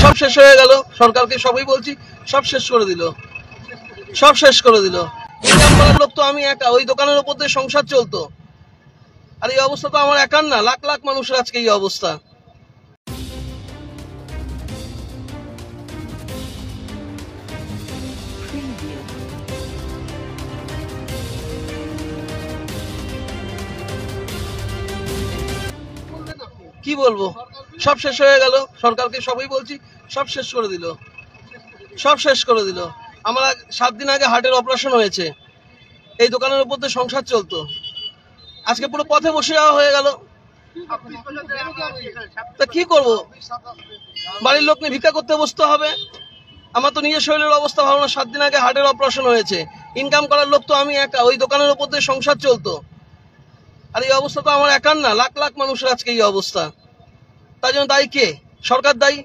সব শেষ হয়ে গেল। সরকারকে সবই বলছি, সব শেষ করে দিল, সব শেষ করে দিল। ইনকাম করার লোক তো আমি একা, ওই দোকানের উপর দিয়ে সংসার চলতো। আর এই অবস্থা তো আমার একার না, লাখ লাখ মানুষের আজকে এই অবস্থা। কি বলবো, সব শেষ হয়ে গেল। সরকারকে সবই বলছি, সব শেষ করে দিল, সব শেষ করে দিল। আমার 7 দিন আগে হার্টের অপারেশন হয়েছে, এই দোকানের উপর দিয়ে সংসার চলতো। আজকে পুরো পথে বসে যাওয়া হয়ে গেল। তা কি করব, বাড়ির লোক নিয়ে ভিক্ষা করতে বসতে হবে। আমার তো নিজের শরীরের অবস্থা ভালো না, 7 দিন আগে হার্টের অপারেশন হয়েছে। ইনকাম করার লোক তো আমি একা, ওই দোকানের উপর দিয়ে সংসার চলতো। আর এই অবস্থা তো আমার একার না, লাখ লাখ মানুষের আজকে এই অবস্থা। তার জন্য দায়ী কে? সরকার দায়ী।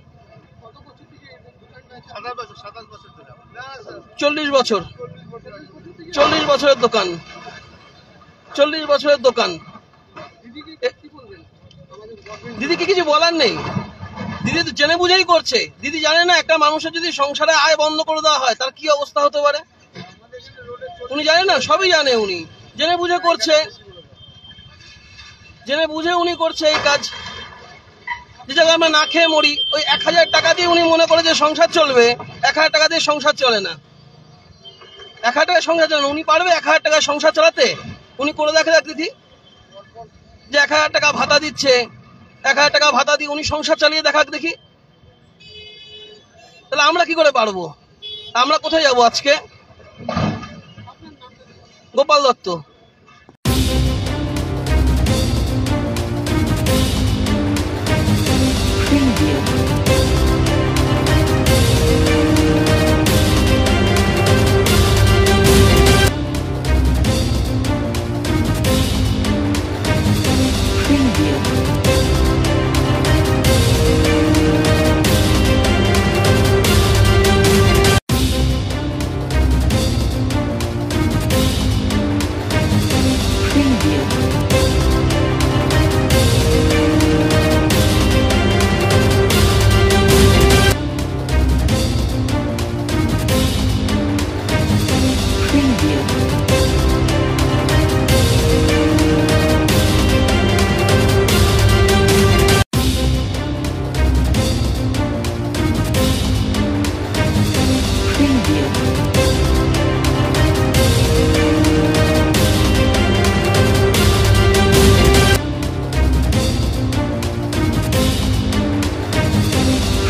40 বছর, 40 বছরের দোকান, 40 বছরের দোকান। দিদিকে কিছু বলার নেই, দিদি তো জেনে বুঝেই করছে। দিদি জানে না একটা মানুষের যদি সংসারে আয় বন্ধ করে দেওয়া হয় তার কি অবস্থা হতে পারে। উনি জানে না, সবই জানে, উনি জেনে বুঝে করছে, জেনে বুঝে উনি করছে এই কাজ। যে জায়গায় আমরা না খেয়ে মরি, ওই 1000 টাকা দিয়ে উনি মনে করে যে সংসার চলবে। 1000 টাকা দিয়ে সংসার চলে না, 1000 টাকায় সংসার চলে না। উনি পারবে 1000 টাকায় সংসার চালাতে? উনি করে দেখে দেখ দিদি, যে 1000 টাকা ভাতা দিচ্ছে, 1000 টাকা ভাতা দিয়ে উনি সংসার চালিয়ে দেখাক দেখি। তাহলে আমরা কি করে পারবো? আমরা কোথায় যাবো আজকে? গোপাল দত্ত।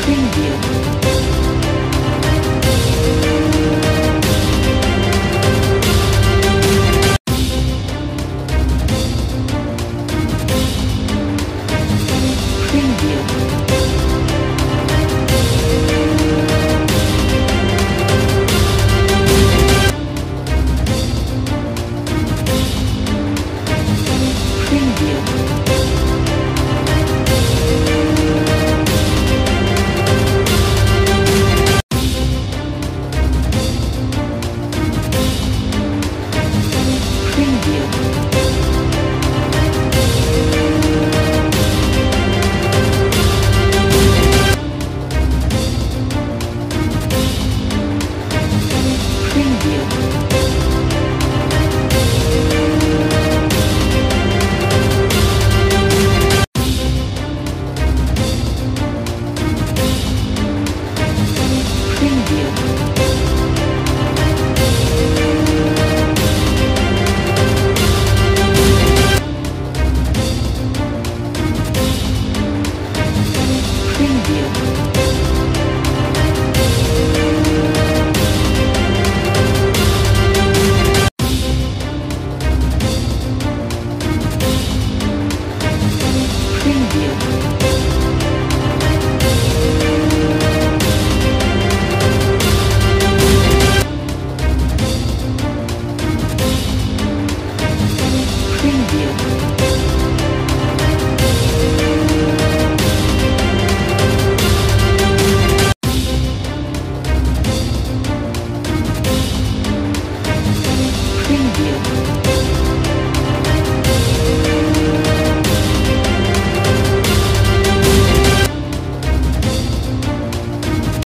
Preview.